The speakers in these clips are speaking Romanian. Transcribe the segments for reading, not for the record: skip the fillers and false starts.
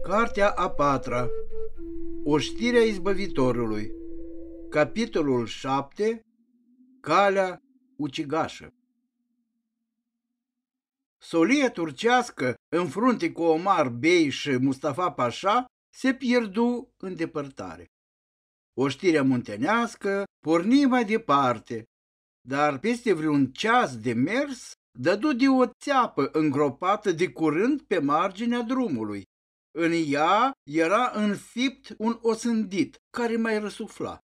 Cartea a patra, Oștirea izbăvitorului. Capitolul 7, Calea ucigașă. Solia turcească, în frunte cu Omar Bey și Mustafa Pașa, se pierdu în depărtare. Oștirea muntenească porni mai departe, dar peste vreun ceas de mers dădu de o țeapă îngropată de curând pe marginea drumului. În ea era înfipt un osândit care mai răsufla.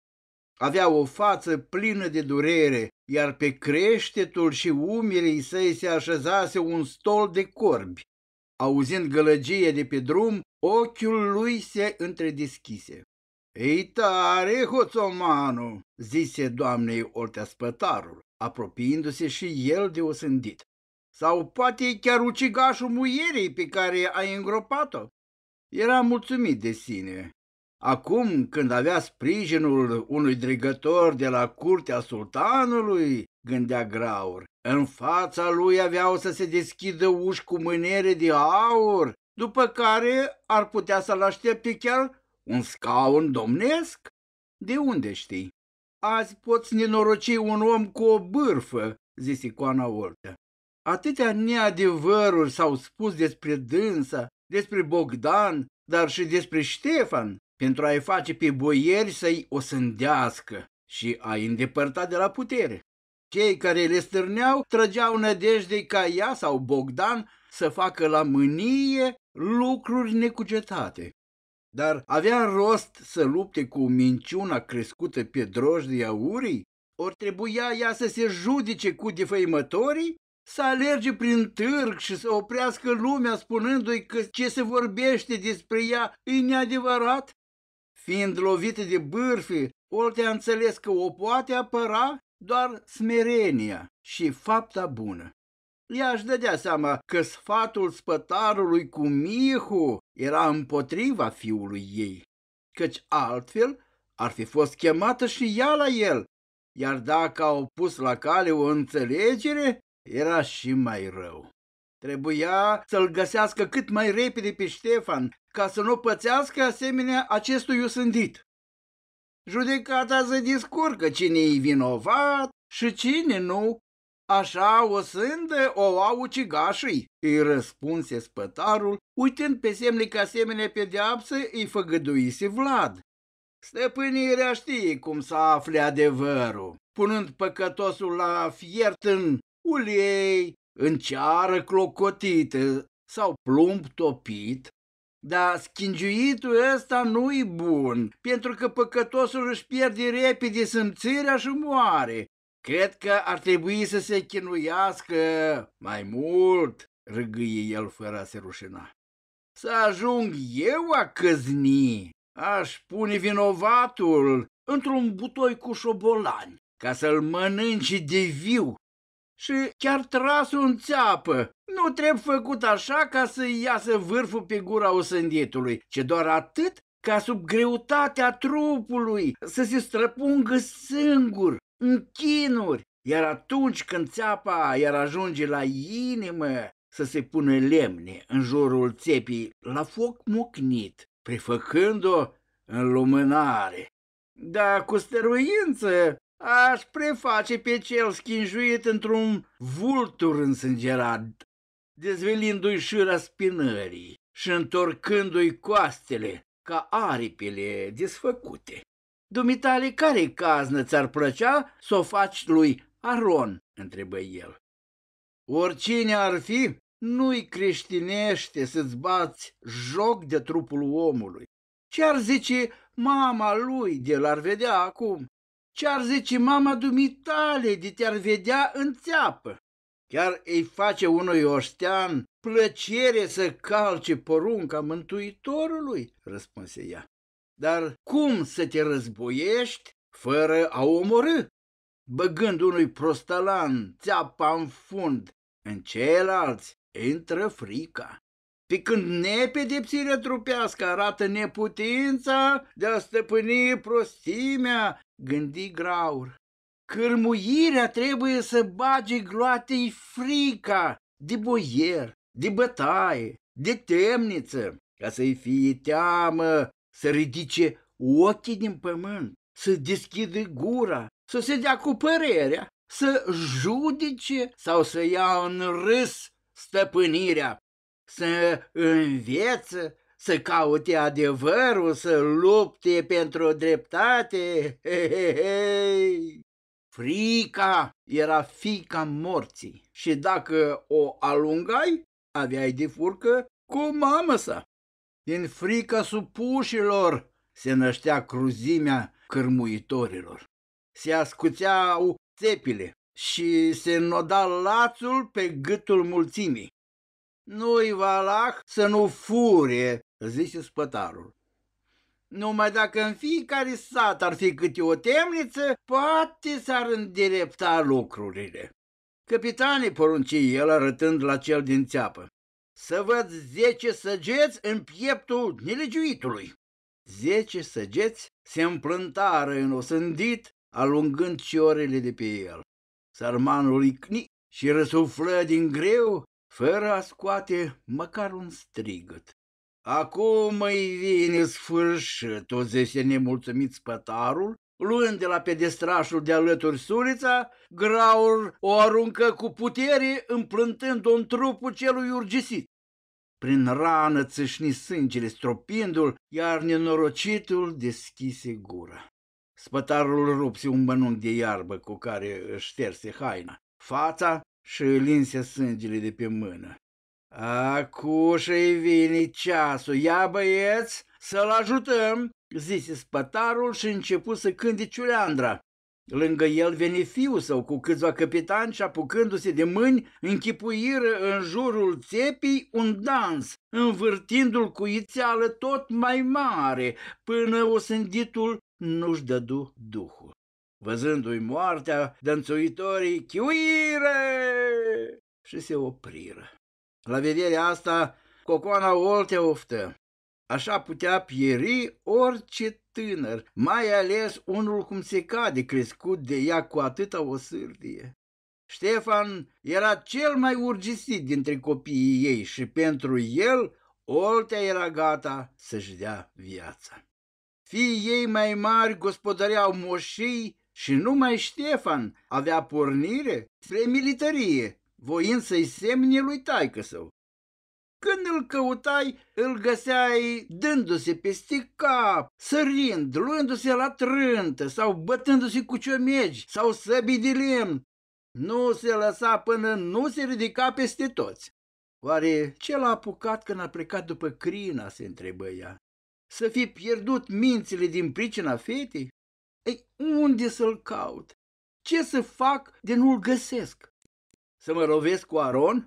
Avea o față plină de durere, iar pe creștetul și umerii săi se așezase un stol de corbi. Auzind gălăgie de pe drum, ochiul lui se întredeschise. "Ei tare, hoțomanu!" zise doamnei Oltea spătarul, apropiindu-se și el de osândit. "Sau poate chiar ucigașul muierii pe care ai îngropat-o?" Era mulțumit de sine. Acum, când avea sprijinul unui dregător de la curtea sultanului, gândea Graur, în fața lui aveau să se deschidă uși cu mânere de aur, după care ar putea să-l aștepte chiar un scaun domnesc. De unde știi? Azi poți nenoroci un om cu o bârfă, zise Coana Oltea. Atâtea neadevăruri s-au spus despre dânsa, despre Bogdan, dar și despre Ștefan, pentru a-i face pe boieri să-i osândească și a-i îndepărta de la putere. Cei care le stârneau trăgeau nădejdei ca ea sau Bogdan să facă la mânie lucruri necugetate. Dar avea rost să lupte cu minciuna crescută pe drojdia urii? Ori trebuia ea să se judece cu defăimătorii? Să alerge prin târg și să oprească lumea spunându-i că ce se vorbește despre ea e neadevărat? Fiind lovită de bârfe, Oltea a înțeles că o poate apăra doar smerenia și fapta bună. Ea își dădea seama că sfatul spătarului cu Mihu era împotriva fiului ei, căci altfel ar fi fost chemată și ea la el, iar dacă au pus la cale o înțelegere, era și mai rău. Trebuia să-l găsească cât mai repede pe Ștefan, ca să nu pățească asemenea acestui osândit. Judecata se descurcă cine-i vinovat și cine nu. Așa o sândă o au ucigașii, îi răspunse spătarul, uitând pe semne că asemenea pedeapsă îi făgăduise Vlad. Stăpânirea știe cum să afle adevărul, punând păcătosul la fiert în ulei, în ceară clocotită sau plumb topit, dar schingiuitul ăsta nu-i bun, pentru că păcătosul își pierde repede simțirea și moare. Cred că ar trebui să se chinuiască mai mult, râgâie el fără a se rușina. Să ajung eu a căzni, aș pune vinovatul într-un butoi cu șobolani, ca să-l mănânci de viu. Și chiar trasul în țeapă nu trebuie făcut așa ca să iasă vârful pe gura osânditului, ci doar atât ca sub greutatea trupului să se străpungă singur, în chinuri, iar atunci când țeapa iar ajunge la inimă, să se pună lemne în jurul țepii la foc mocnit, prefăcând-o în lumânare. Dar cu stăruință aș preface pe cel schinjuit într-un vultur însângerat, dezvelindu-i șâra spinării și întorcându-i coastele ca aripile desfăcute. Dumitale, care caznă ți-ar plăcea să o faci lui Aron? Întrebă el. Oricine ar fi, nu-i creștinește să-ți bați joc de trupul omului. Ce-ar zice mama lui de l-ar vedea acum? Ce-ar zice mama dumitale de te-ar vedea în țeapă? Chiar îi face unui oștean plăcere să calce porunca Mântuitorului? Răspunse ea. Dar cum să te războiești fără a omorâ? Băgând unui prostălan țeapa în fund, în ceilalți intră frica. Pe când nepedepsirea trupească arată neputința de a stăpâni prostimea, gândi Graur. Cârmuirea trebuie să bage gloatei frica de boier, de bătaie, de temniță, ca să-i fie teamă, să ridice ochii din pământ, să deschidă gura, să se dea cu părerea, să judece sau să ia în râs stăpânirea, să învețe, să caute adevărul, să lupte pentru dreptate. Frica era fiica morții și dacă o alungai, aveai de furcă cu mamă sa. Din frica supușilor se năștea cruzimea cârmuitorilor. Se ascuțeau țepile și se înnoda lațul pe gâtul mulțimii. Nu-i valah să nu fure, zise spătarul. Numai dacă în fiecare sat ar fi câte o temniță, poate s-ar îndrepta lucrurile. Capitanii, porunci el arătând la cel din țeapă, să văd 10 săgeți în pieptul nelegiuitului. 10 săgeți se împlântară în osândit, alungând ciorele de pe el. Sărmanul icni și răsuflă din greu, fără a scoate măcar un strigăt. Acum îi vine sfârșitul, zise nemulțumit spătarul, luând de la pedestrașul de alături sulița, Graur o aruncă cu putere, împlântând-o în trupul celui urgisit. Prin rană țâșni sângele stropindu-l, iar nenorocitul deschise gura. Spătarul rupse un mănunchi de iarbă cu care își șterse haina, fața și linse sângele de pe mână. Acu și-i vine ceasul, ia băieți, să-l ajutăm, zise spătarul și începu să cânte ciuleandra. Lângă el veni fiul său cu câțiva capitani și apucându-se de mâini, închipuiră în jurul țepii un dans, învârtindu-l cu ițeală tot mai mare, până osânditul nu-și dădu duhul. Văzându-i moartea, dănțuitorii chiuire și se opriră. La vederea asta, Cocoana Oltea oftă. Așa putea pieri orice tânăr, mai ales unul cum se cade, crescut de ea cu atâta osârdie. Ștefan era cel mai urgisit dintre copiii ei și pentru el Oltea era gata să-și dea viața. Fiii ei mai mari gospodăreau moșii și numai Ștefan avea pornire spre militarie, voind să-i semne lui taică său. Când îl căutai, îl găseai dându-se peste cap, sărind, luându-se la trântă sau bătându-se cu ciomegi sau săbii de lemn. Nu se lăsa până nu se ridica peste toți. Oare ce l-a apucat când a plecat după crina, se întrebă ea. Să fi pierdut mințile din pricina fetei? Ei, unde să-l caut? Ce să fac de nu-l găsesc? Să mă lovesc cu Aron?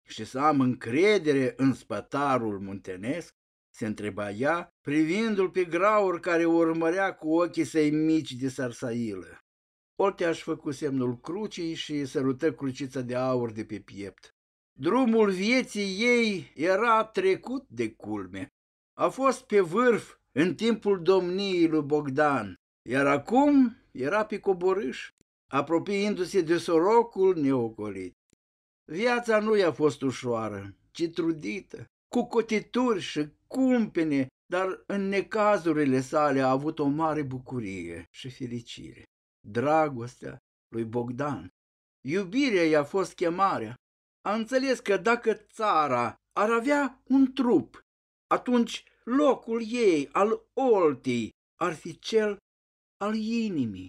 Și să am încredere în spătarul muntenesc? Se întreba ea, privindu-l pe Graur care o urmărea cu ochii săi mici de sarsailă. Oltea își făcu semnul crucii și sărută crucița de aur de pe piept. Drumul vieții ei era trecut de culme. A fost pe vârf în timpul domniei lui Bogdan, iar acum era pe coborâș, apropiindu-se de sorocul neocolit. Viața nu i-a fost ușoară, ci trudită, cu cotituri și cumpene, dar în necazurile sale a avut o mare bucurie și fericire. Dragostea lui Bogdan. Iubirea i-a fost chemarea. A înțeles că dacă țara ar avea un trup, atunci locul ei, al Oltei, ar fi cel al inimii.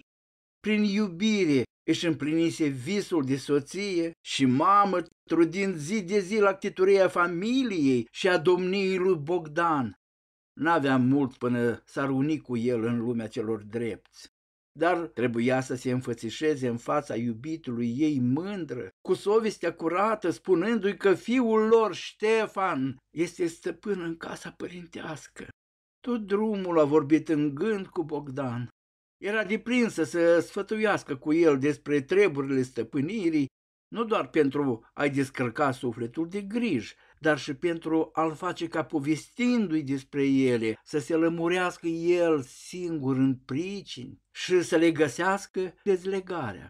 Prin iubire își împlinise visul de soție și mamă, trudind zi de zi la ctitoria familiei și a domniei lui Bogdan. N-avea mult până s-ar uni cu el în lumea celor drepți, dar trebuia să se înfățișeze în fața iubitului ei mândră, cu sovestea curată, spunându-i că fiul lor, Ștefan, este stăpân în casa părintească. Tot drumul a vorbit în gând cu Bogdan. Era deprinsă să sfătuiască cu el despre treburile stăpânirii, nu doar pentru a-i descărca sufletul de griji, dar și pentru a-l face ca povestindu-i despre ele, să se lămurească el singur în pricini și să le găsească dezlegarea.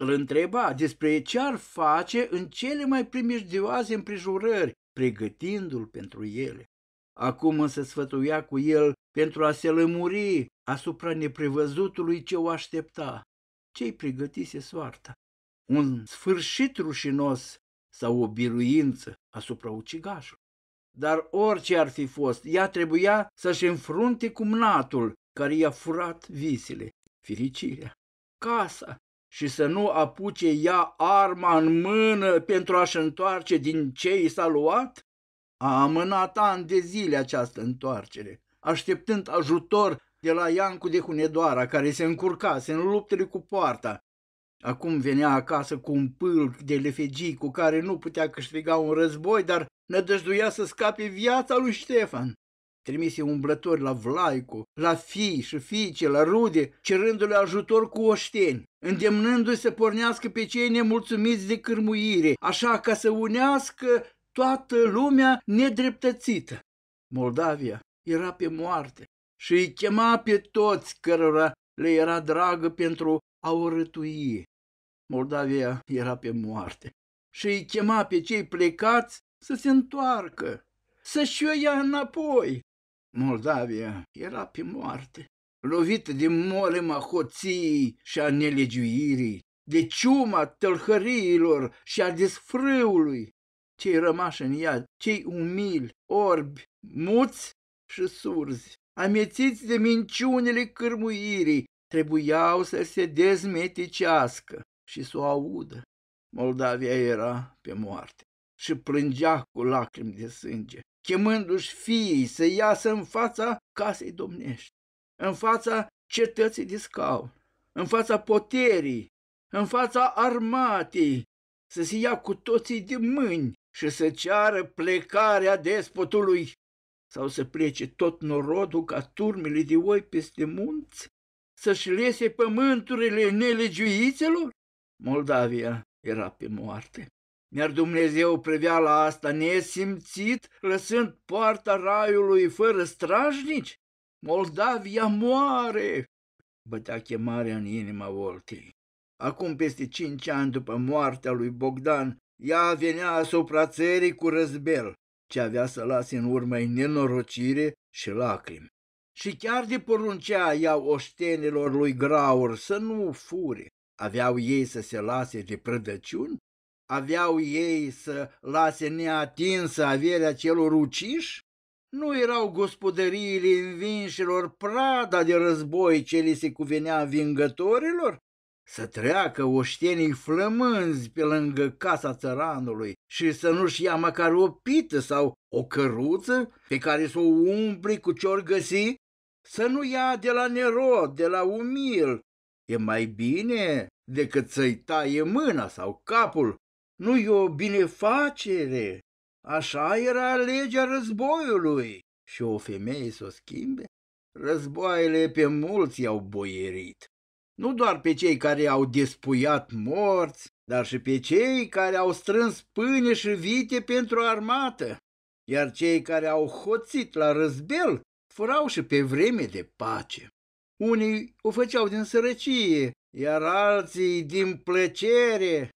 Îl întreba despre ce ar face în cele mai primejdioase împrejurări, pregătindu-l pentru ele. Acum însă sfătuia cu el pentru a se lămuri asupra neprevăzutului ce o aștepta, ce-i pregătise soarta, un sfârșit rușinos sau o biruință asupra ucigașului. Dar orice ar fi fost, ea trebuia să-și înfrunte cumnatul care i-a furat visele, fericirea, casa, și să nu apuce ea arma în mână pentru a-și întoarce din ce i s-a luat? A amânat ani de zile această întoarcere, așteptând ajutor de la Iancu de Hunedoara, care se încurcase în luptele cu poarta. Acum venea acasă cu un pâlc de lefegii cu care nu putea câștiga un război, dar nădăjduia să scape viața lui Ștefan. Trimise umblători la Vlaicu, la fii și fiice, la rude, cerându-le ajutor cu oșteni, îndemnându-i să pornească pe cei nemulțumiți de cârmuire, așa ca să unească toată lumea nedreptățită. Moldavia era pe moarte și îi chema pe toți cărora le era dragă pentru a o rătui. Moldavia era pe moarte și îi chema pe cei plecați să se întoarcă, să-și o ia înapoi. Moldavia era pe moarte, lovită de molema hoției și a nelegiuirii, de ciuma tălhăriilor și a desfrâului. Cei rămași în ea, cei umili, orbi, muți și surzi, amețiți de minciunile cârmuirii, trebuiau să se dezmeticească și să o audă. Moldavia era pe moarte și plângea cu lacrimi de sânge, chemându-și fiii să iasă în fața casei domnești, în fața cetății de scaun, în fața poterii, în fața armatei, să se ia cu toții de mâini și să ceară plecarea despotului, sau să plece tot norodul ca turmele de oi peste munți, să-și lese pământurile nelegiuiților? Moldavia era pe moarte, iar Dumnezeu privea la asta nesimțit, lăsând poarta raiului fără strajnici? Moldavia moare! Bătea chemarea în inima Oltei. Acum, peste 5 ani după moartea lui Bogdan, ea venea asupra țării cu răzbel, ce avea să lase în urmă nenorocire și lacrimi. Și chiar de poruncea ea oștenilor lui Graur să nu fure. Aveau ei să se lase de prădăciuni? Aveau ei să lase neatinsă averea celor uciși? Nu erau gospodăriile învinșilor prada de război ce li se cuvenea învingătorilor? Să treacă oștenii flămânzi pe lângă casa țăranului și să nu-și ia măcar o pită sau o căruță pe care să o umpli cu ce-or găsi? Să nu ia de la nerod, de la umil. E mai bine decât să-i taie mâna sau capul. Nu e o binefacere. Așa era legea războiului. Și o femeie să o schimbe? Războaiele pe mulți i-au boierit. Nu doar pe cei care au despuiat morți, dar și pe cei care au strâns pâine și vite pentru armată. Iar cei care au hoțit la răzbel furau și pe vreme de pace. Unii o făceau din sărăcie, iar alții din plăcere,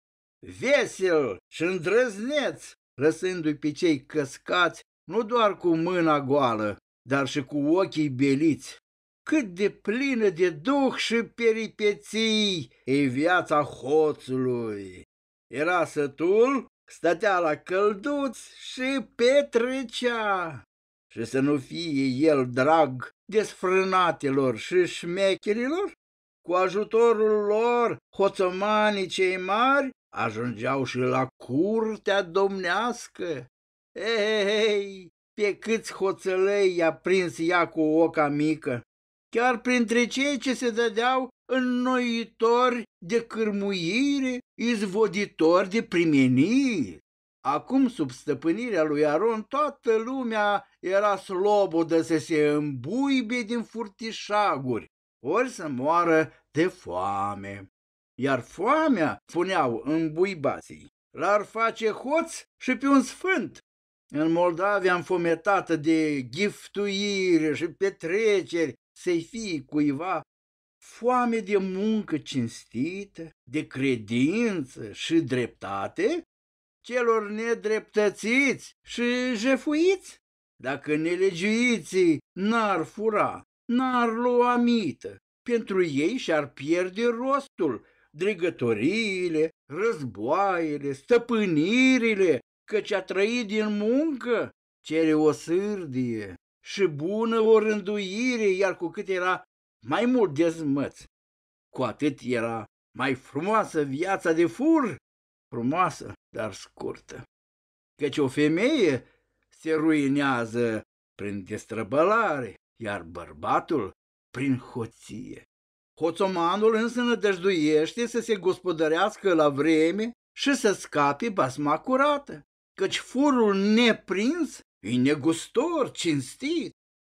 vesel și îndrăzneț, lăsându-i pe cei căscați nu doar cu mâna goală, dar și cu ochii beliți. Cât de plină de duh și peripeții e viața hoțului! Era sătul, stătea la călduț și petrecea. Și să nu fie el drag desfrânatelor și șmecherilor, cu ajutorul lor, hoțomanii cei mari ajungeau și la curtea domnească. Ei, pe câți hoțălăi i-a prins ea cu oca mică, chiar printre cei ce se dădeau înnoitori de cârmuire, izvoditori de primeniri. Acum, sub stăpânirea lui Aron, toată lumea era slobodă să se îmbuibe din furtișaguri, ori să moară de foame. Iar foamea, spuneau îmbuibații, l-ar face hoț și pe un sfânt. În Moldavia înfometată de giftuire și petreceri, să-i fie cuiva foame de muncă cinstită, de credință și dreptate, celor nedreptățiți și jefuiți? Dacă nelegiuiții n-ar fura, n-ar lua mită, pentru ei și-ar pierde rostul, dregătoriile, războaiele, stăpânirile, căci a trăit din muncă cere o sârdie și bună o rânduire, iar cu cât era mai mult dezmăț, cu atât era mai frumoasă viața de fur, frumoasă, dar scurtă. Căci o femeie se ruinează prin destrăbălare, iar bărbatul prin hoție. Hoțomanul însă nădăjduiește să se gospodărească la vreme și să scape basma curată, căci furul neprins e negustor, cinstit.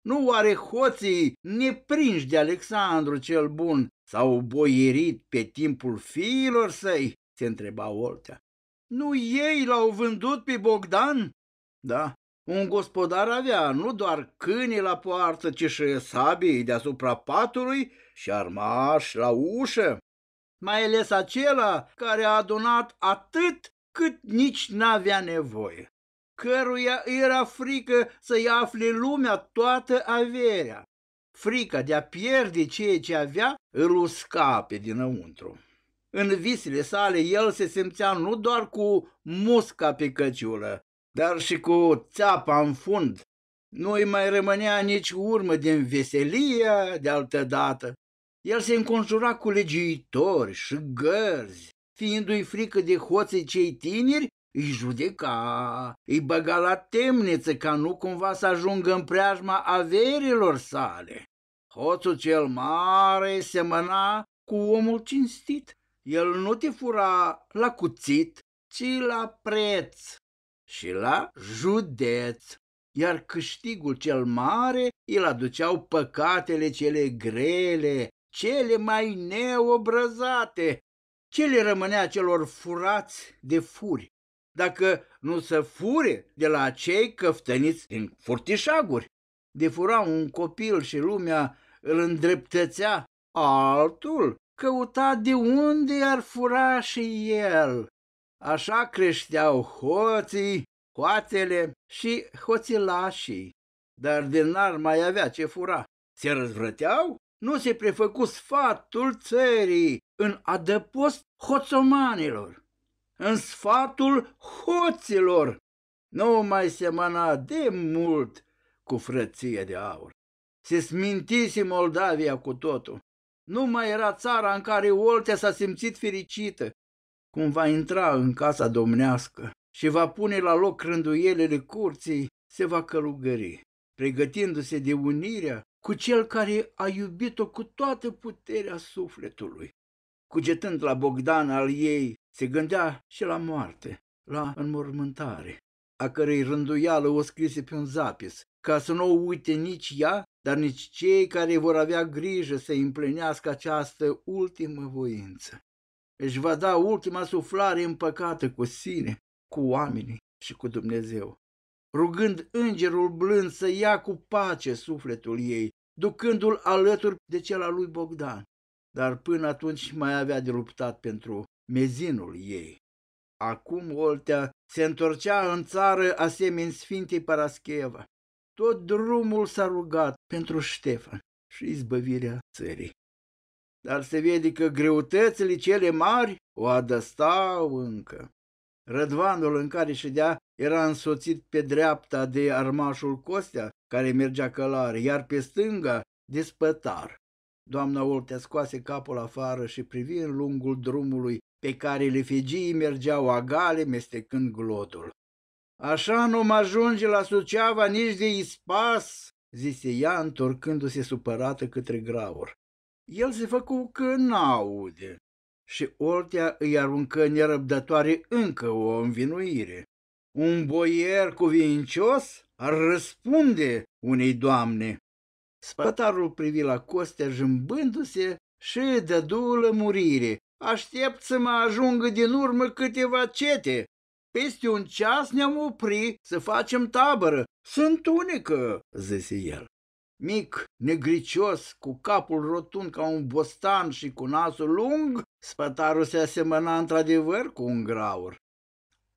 Nu oare hoții neprinși de Alexandru cel Bun s-au boierit pe timpul fiilor săi? Se întreba Oltea. Nu ei l-au vândut pe Bogdan? Da, un gospodar avea nu doar câini la poartă, ci și sabii deasupra patului și armași la ușă, mai ales acela care a adunat atât cât nici n-avea nevoie, căruia era frică să-i afle lumea toată averea. Frica de a pierde ceea ce avea îl usca pe dinăuntru. În visele sale el se simțea nu doar cu musca pe căciulă, dar și cu țeapa în fund. Nu-i mai rămânea nici urmă din veselia de altădată. El se înconjura cu legiuitori și gărzi. Fiindu-i frică de hoții cei tineri, îi judeca, îi băga la temniță ca nu cumva să ajungă în preajma averilor sale. Hoțul cel mare semăna cu omul cinstit. El nu te fura la cuțit, ci la preț și la județ, iar câștigul cel mare îl aduceau păcatele cele grele, cele mai neobrăzate. Ce le rămânea celor furați de furi, dacă nu să fure de la cei căftăniți din furtișaguri? De fura un copil și lumea îl îndreptățea, altul căuta de unde ar fura și el. Așa creșteau hoții, hoatele și hoțilașii, dar de n-ar mai avea ce fura. Se răzvrăteau? Nu se prefăcu sfatul țării în adăpost hoțomanilor, în sfatul hoților. Nu mai semăna de mult cu frăție de aur. Se smintise Moldavia cu totul. Nu mai era țara în care Oltea s-a simțit fericită. Cum va intra în casa domnească și va pune la loc rânduielile curții, se va călugări, pregătindu-se de unirea cu cel care a iubit-o cu toată puterea sufletului. Cugetând la Bogdan al ei, se gândea și la moarte, la înmormântare, a cărei rânduială o scrise pe un zapis, ca să nu o uite nici ea, dar nici cei care vor avea grijă să împlinească această ultimă voință. Își va da ultima suflare împăcată cu sine, cu oamenii și cu Dumnezeu, rugând îngerul blând să ia cu pace sufletul ei, ducându-l alături de cel al lui Bogdan. Dar până atunci mai avea de luptat pentru mezinul ei. Acum Oltea se întorcea în țară asemeni Sfintei Parascheva. Tot drumul s-a rugat pentru Ștefan și izbăvirea țării. Dar se vede că greutățile cele mari o adăstau încă. Rădvanul în care ședea era însoțit pe dreapta de armașul Costea, care mergea călare, iar pe stânga de spătar. Doamna Oltea scoase capul afară și privi în lungul drumului pe care lefegii mergeau agale, mestecând glodul. Așa nu mă ajunge la Suceava nici de ispas, zise ea, întorcându-se supărată către Graur. El se făcu că n-aude și Oltea îi aruncă nerăbdătoare încă o învinuire. Un boier cuvincios ar răspunde unei doamne. Spătarul privi la Costea jâmbându-se și dădu lămurire. Aștept să mă ajungă din urmă câteva cete. Peste un ceas ne-am opri să facem tabără. Sunt unică, zise el. Mic, negricios, cu capul rotund ca un bostan și cu nasul lung, spătarul se asemăna într-adevăr cu un Graur.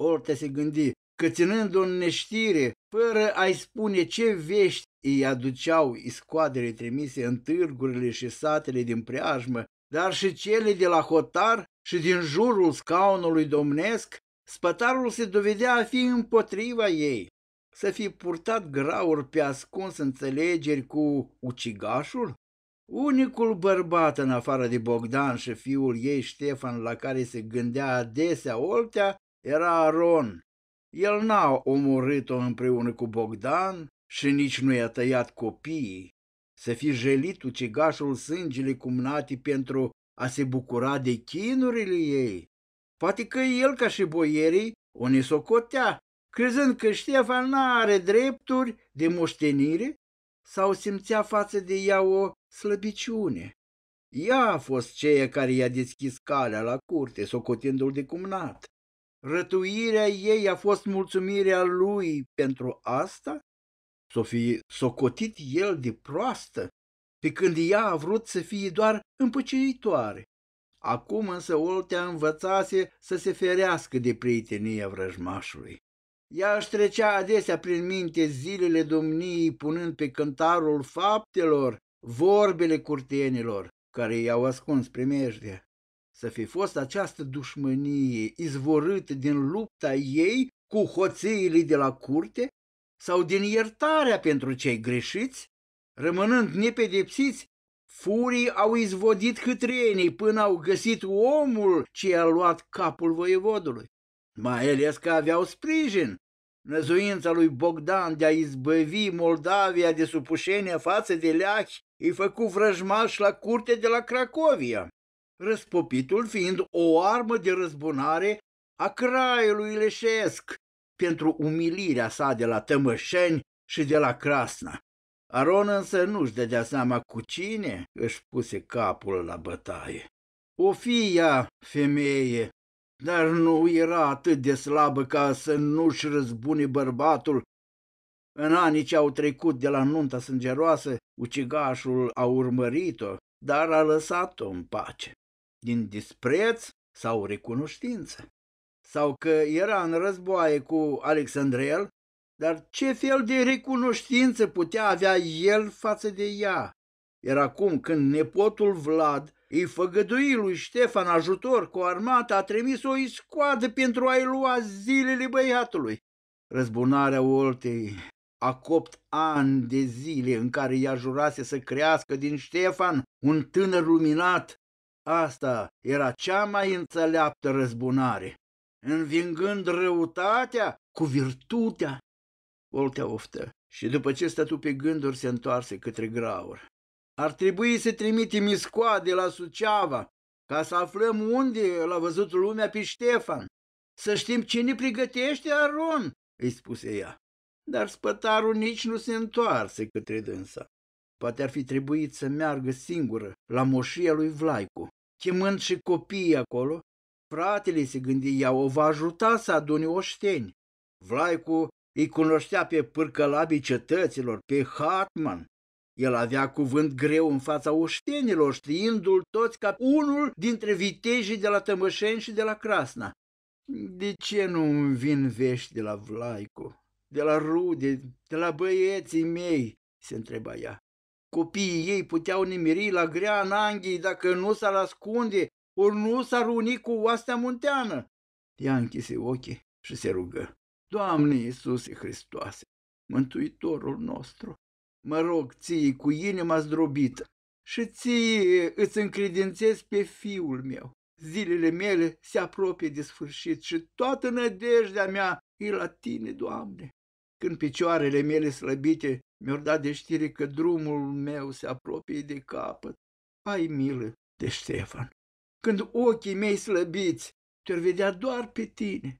Oltea se gândi că, ținând-o în neștire, fără a-i spune ce vești îi aduceau iscoadele trimise în târgurile și satele din preajmă, dar și cele de la hotar și din jurul scaunului domnesc, spătarul se dovedea a fi împotriva ei. Să fi purtat grauri pe ascuns înțelegeri cu ucigașul? Unicul bărbat în afară de Bogdan și fiul ei Ștefan la care se gândea adesea Oltea era Aron. El n-a omorât-o împreună cu Bogdan și nici nu i-a tăiat copiii. Să fi jelit ucigașul sângele cumnati pentru a se bucura de chinurile ei. Poate că el, ca și boierii, o nesocotea, crezând că Ștefan n-are drepturi de moștenire sau simțea față de ea o slăbiciune. Ea a fost ceea care i-a deschis calea la curte, socotindu-l de cumnat. Rătuirea ei a fost mulțumirea lui pentru asta? S-o fi socotit el de proastă, pe când ea a vrut să fie doar împăciuitoare. Acum însă Oltea învățase să se ferească de prietenia vrăjmașului. Ea își trecea adesea prin minte zilele domniei, punând pe cântarul faptelor vorbele curtenilor care i-au ascuns primejdea. Să fi fost această dușmănie izvorâtă din lupta ei cu hoțiile de la curte sau din iertarea pentru cei greșiți? Rămânând nepedepsiți, furii au izvodit hâtrenii până au găsit omul ce i-a luat capul voievodului. Mai ales că aveau sprijin. Năzuința lui Bogdan de a izbăvi Moldavia de supușenia față de leahi îi făcu vrăjmaș la curte de la Cracovia, răspopitul fiind o armă de răzbunare a craiului leșesc pentru umilirea sa de la Tămășeni și de la Crasna. Aron însă nu-și dădea seama cu cine își puse capul la bătaie. O fi ea femeie, dar nu era atât de slabă ca să nu-și răzbune bărbatul. În anii ce au trecut de la nunta sângeroasă, ucigașul a urmărit-o, dar a lăsat-o în pace. Din dispreț sau recunoștință? Sau că era în războaie cu Alexandrel, dar ce fel de recunoștință putea avea el față de ea? Era acum când nepotul Vlad îi făgădui lui Ștefan ajutor cu armata, a trimis o iscoadă pentru a-i lua zilele băiatului. Răzbunarea Oltei a copt ani de zile în care ea jurase să crească din Ștefan un tânăr luminat. Asta era cea mai înțeleaptă răzbunare, învingând răutatea cu virtutea. Oltea oftă și după ce stătu pe gânduri se întoarse către graur. Ar trebui să trimitem iscoade la Suceava ca să aflăm unde l-a văzut lumea pe Ștefan. Să știm cine pregătește Aron, îi spuse ea. Dar spătarul nici nu se întoarse către dânsa. Poate ar fi trebuit să meargă singură la moșia lui Vlaicu, chemând și copiii acolo. Fratele, se gândi ea, o va ajuta să adune oșteni. Vlaicu îi cunoștea pe pârcălabii cetăților, pe Hatman. El avea cuvânt greu în fața oștenilor, știindu-l toți ca unul dintre vitejii de la Tămășeni și de la Crasna. De ce nu îmi vin vești de la Vlaicu, de la rude, de la băieții mei? Se întreba ea. Copiii ei puteau nimeri la grea în Anghii dacă nu s-ar ascunde, ori nu s-ar uni cu oastea munteană. Ea închise ochii și se rugă. Doamne Iisuse Hristoase, Mântuitorul nostru, mă rog ție cu inima zdrobită și ție îți încredințez pe fiul meu. Zilele mele se apropie de sfârșit și toată nădejdea mea e la tine, Doamne. Când picioarele mele slăbite mi-au dat de știre că drumul meu se apropie de capăt, ai milă de Ștefan. Când ochii mei slăbiți te-or vedea doar pe tine,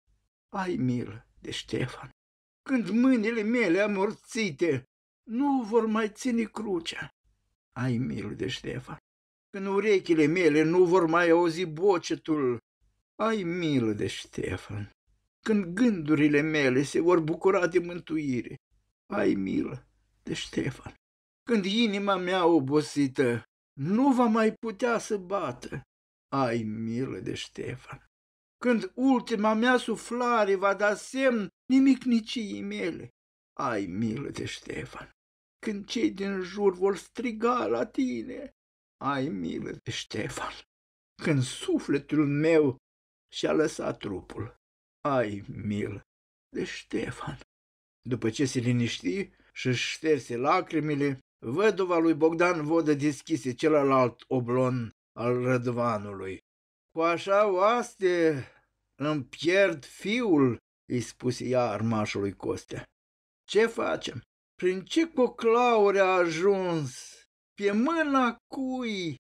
ai milă de Ștefan. Când mâinile mele amorțite nu vor mai ține crucea, ai milă de Ștefan. Când urechile mele nu vor mai auzi bocetul, ai milă de Ștefan. Când gândurile mele se vor bucura de mântuire, ai milă de Ștefan. Când inima mea obosită nu va mai putea să bată, ai milă de Ștefan. Când ultima mea suflare va da semn nimicniciei mele, Ai milă de Ștefan, când cei din jur vor striga la tine. Ai milă de Ștefan, când sufletul meu și-a lăsat trupul. Ai milă de Ștefan. După ce se liniști și-și șterse lacrimile, văduva lui Bogdan Vodă deschise celălalt oblon al Rădvanului. Cu așa oaste îmi pierd fiul, îi spuse ea armașului Costea. Ce facem? Prin ce coclauri a ajuns? Pe mâna cui?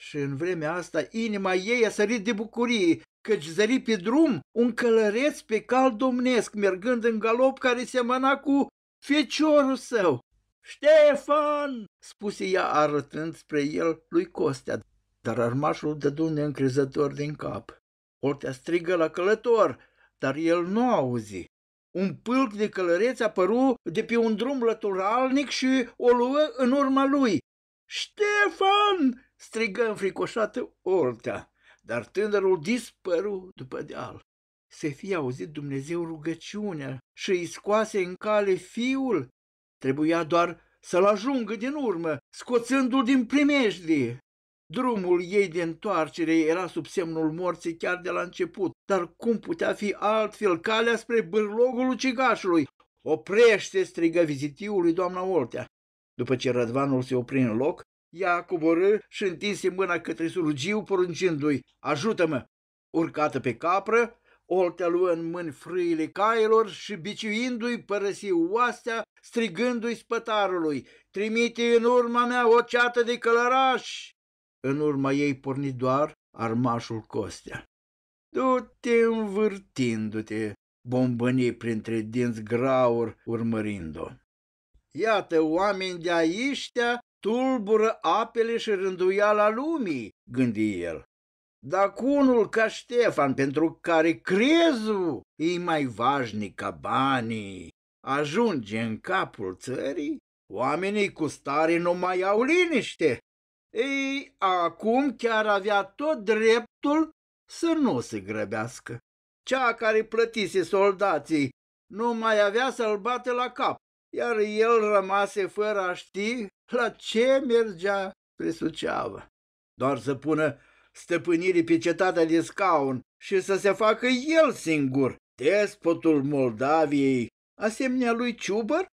Și în vremea asta inima ei a sărit de bucurie, căci zări pe drum un călăreț pe cal domnesc, mergând în galop care semăna cu feciorul său. Ștefan, spuse ea arătând spre el lui Costea, dar armașul dădu neîncrezător din cap. Oltea strigă la călător, dar el nu auzi. Un pâlc de călăreți apăru de pe un drum lăturalnic și o luă în urma lui. Ștefan! Strigă înfricoșată Oltea, dar tânărul dispăru după deal. Să fie auzit Dumnezeu rugăciunea și îi scoase în cale fiul. Trebuia doar să-l ajungă din urmă, scoțându-l din primejdie. Drumul ei de întoarcere era sub semnul morții chiar de la început, dar cum putea fi altfel calea spre bârlogul ucigașului? Oprește, strigă vizitiului doamna Oltea. După ce Rădvanul se opri în loc, ea coborâ și întinse mâna către slugiu, poruncindu-i: ajută-mă! Urcată pe capră, Oltea luă în mâini frâile cailor și, biciuindu-i, părăsi oastea, strigându-i spătarului: trimite în urma mea o ceată de călărași! În urma ei porni doar armașul Costea. Du-te învârtindu-te, bombăni printre dinți grauri urmărind-o. Iată, oameni de aiștea tulbură apele și rânduiala lumii, gândi el. Dacă unul ca Ștefan, pentru care crezul e mai vașnic ca banii, ajunge în capul țării, oamenii cu stare nu mai au liniște. Ei, acum chiar avea tot dreptul să nu se grăbească. Cea care plătise soldații nu mai avea să-l bate la cap, iar el rămase fără a ști la ce mergea spre Suceava. Doar să pună stăpânirii pe cetatea de Scaun și să se facă el singur despotul Moldaviei, asemenea lui Ciubăr?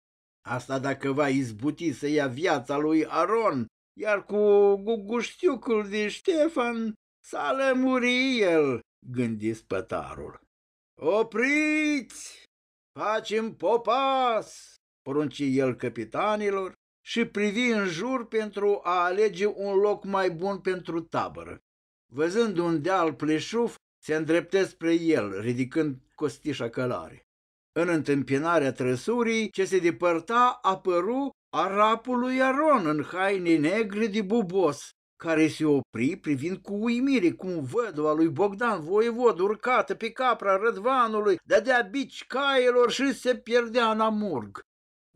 Asta dacă va izbuti să ia viața lui Aron, iar cu guguștiucul de Ștefan s-a lămuri el, gândi spătarul. Opriți! Facem popas! Porunci el căpitanilor și privi în jur pentru a alege un loc mai bun pentru tabără. Văzând un deal pleșuf, se îndreptă spre el, ridicând costișa călare. În întâmpinarea trăsurii ce se depărta apăru arapul lui Aron în haine negre de bubos, care se opri privind cu uimire cum văduva lui Bogdan voievod, urcată pe capra Rădvanului, dădea bici cailor și se pierdea în amurg.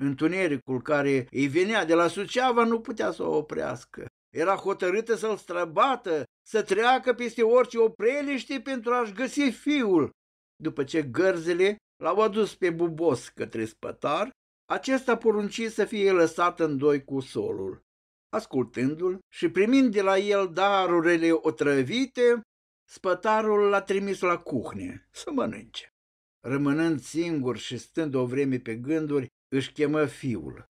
Întunericul care îi venea de la Suceava nu putea să o oprească. Era hotărâtă să-l străbată, să treacă peste orice opreliște pentru a-și găsi fiul. După ce gărzele l-au adus pe bubos către spătar, acesta porunci să fie lăsat în doi cu solul. Ascultându-l și primind de la el darurile otrăvite, spătarul l-a trimis la cuhne să mănânce. Rămânând singur și stând o vreme pe gânduri, își chemă fiul.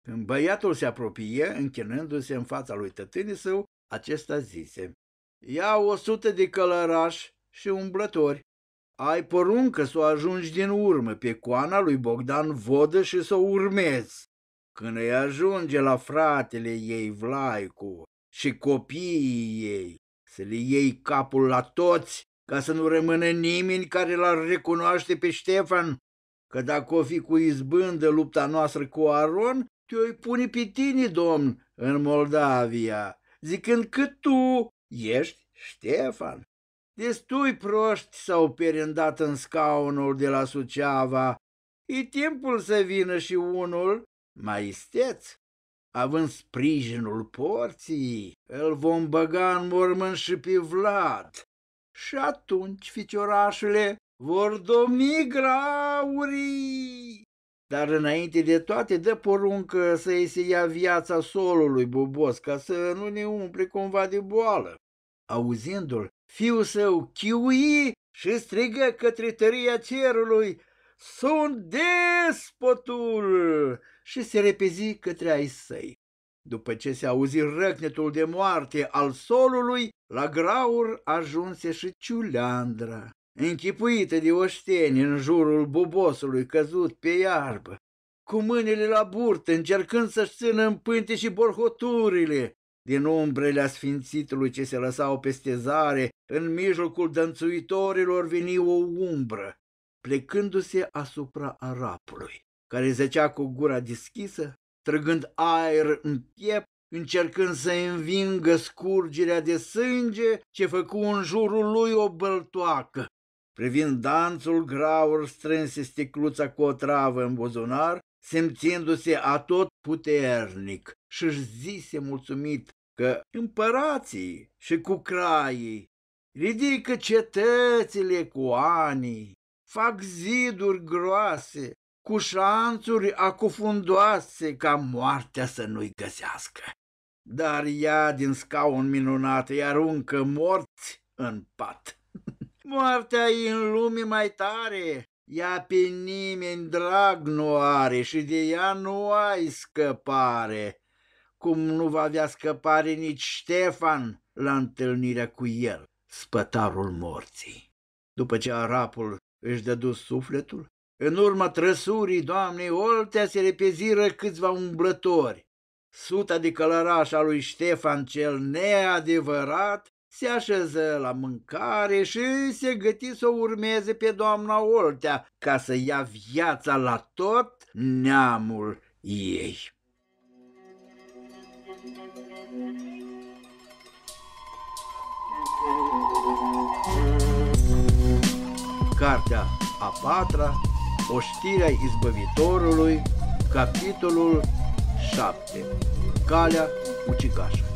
Când băiatul se apropie, închinându-se în fața lui tătânii său, acesta zise: ia 100 de călărași și umblători. Ai poruncă să o ajungi din urmă pe coana lui Bogdan Vodă și să o urmezi. Când îi ajunge la fratele ei Vlaicu și copiii ei, să le iei capul la toți, ca să nu rămână nimeni care l-ar recunoaște pe Ștefan, că dacă o fi cu izbândă lupta noastră cu Aron, te-o pune pe tine, domn, în Moldavia, zicând că tu ești Ștefan. Destui proști s-au perindat în scaunul de la Suceava, e timpul să vină și unul mai isteț. Având sprijinul porții, îl vom băga în mormânt și pe Vlad. Și atunci, ficiorașule, vor domni graurii. dar înainte de toate dă poruncă să-i se ia viața solului Bobos, ca să nu ne umple cumva de boală. Auzindu-l, fiul său chiui și strigă către tăria cerului: "Sunt despotul!" și se repezi către ai săi. După ce se auzi răcnetul de moarte al solului, la graur ajunse și Ciuleandra, închipuită de oșteni în jurul Bobosului căzut pe iarbă, cu mâinile la burtă, încercând să-și țină în pânte și borhoturile. Din umbrele asfințitului ce se lăsau peste zare, în mijlocul dănțuitorilor veni o umbră, plecându-se asupra arapului, care zăcea cu gura deschisă, trăgând aer în piept, încercând să învingă scurgerea de sânge ce făcu în jurul lui o băltoacă. Privind danțul, graur strânse sticluța cu o travă în buzunar, simțindu-se atot puternic, și-și zise mulțumit că împărații și cu craii ridică cetățile cu anii, fac ziduri groase, cu șanțuri acufundoase, ca moartea să nu-i găsească. Dar ea din scaun minunat îi aruncă morți în pat. Moartea e în lume mai tare, ea pe nimeni drag nu are și de ea nu ai scăpare, cum nu va avea scăpare nici Ștefan la întâlnirea cu el, spătarul morții. După ce arapul își dădu sufletul, în urma trăsurii doamnei Oltea se repeziră câțiva umblători. Suta de călăraș a lui Ștefan cel neadevărat se așeză la mâncare și se găti să o urmeze pe doamna Oltea, ca să ia viața la tot neamul ei. Cartea a patra, Oștirea izbăvitorului, capitolul 7. Calea ucigașă.